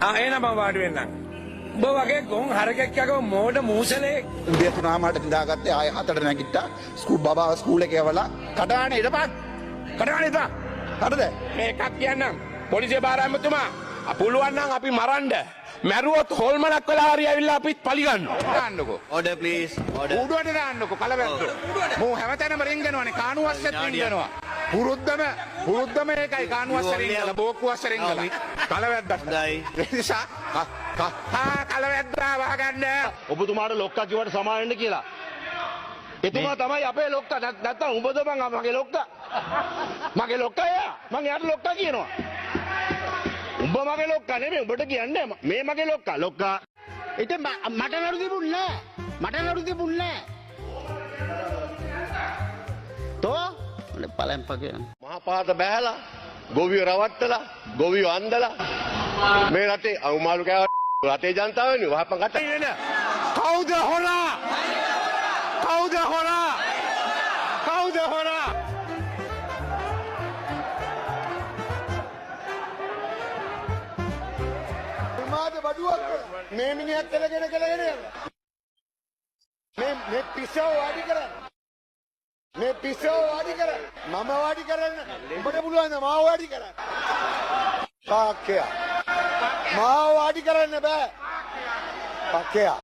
එන මම වාඩි වෙන්නම්. උඹ වගේ ගොන් හරකෙක් යකෝ මෝඩ මූසලේ. උදේ 3:00ට නිදාගත්තේ ආයෙ 4ට නැගිට්ටා. බබා ස්කූල් එකේ යවලා කඩාන ඉරපන්. කඩාන ඉරපන්. හරිද? මේ එකක් කියන්නම්. පොලිසිය බාර ඇමතුමා. පුළුවන් නම් අපි මරන්න. මැරුවොත් හොල්මනක් වෙලා හරි ඇවිල්ලා අපිත් පලි ගන්නවා. දාන්නකෝ. Order please. Order. උඩුවට දාන්නකෝ කලවැද්දෝ. මෝ හැමතැනම රින්ගනවනේ කානුවස්සෙත් රින්ගනවා. පුරුද්දම ඒකයි කානුවස්ස රින්ගලා බෝක්කුවස්ස රින්ගලා. කලවැද්දා. හොඳයි. නිසා කලවැද්දා වහගන්න. ඔබතුමාට ලොක්කා කිව්වට සමාන වෙන්න කියලා. එතුමා තමයි අපේ ලොක්කා. නැත්තම් උඹද මගේ ලොක්කා. මගේ ලොක්කා එයා. මං එයාට ලොක්කා කියනවා. උඹ මගේ ලොක්කා නෙමෙයි උඹට කියන්නේ මේ මගේ ලොක්කා. ලොක්කා. ඉතින් මට නඩු තිබුණේ නෑ. තෝ පලයන් පගේ. මහා පාත බෑලා ගොවියෝ රවට්ටලා ගොවියෝ අන්දලා මේ රටේ අවුමාළු කෑවට රටේ ජනතාවනේ වහපන් කට. කවුද හොරා? කවුද හොරා? කවුද හොරා? මාද බඩුවක් මේ මිනිහත් කෙලගෙන යනවා. මේ පිස්සෝ වාඩි කරන්න. මම වාඩි කරන්න. උඹට පුළුවන් ද මාව වාඩි කරන්න? පාක්කයා. මාව වාඩි කරන්න බෑ. පාක්කයා.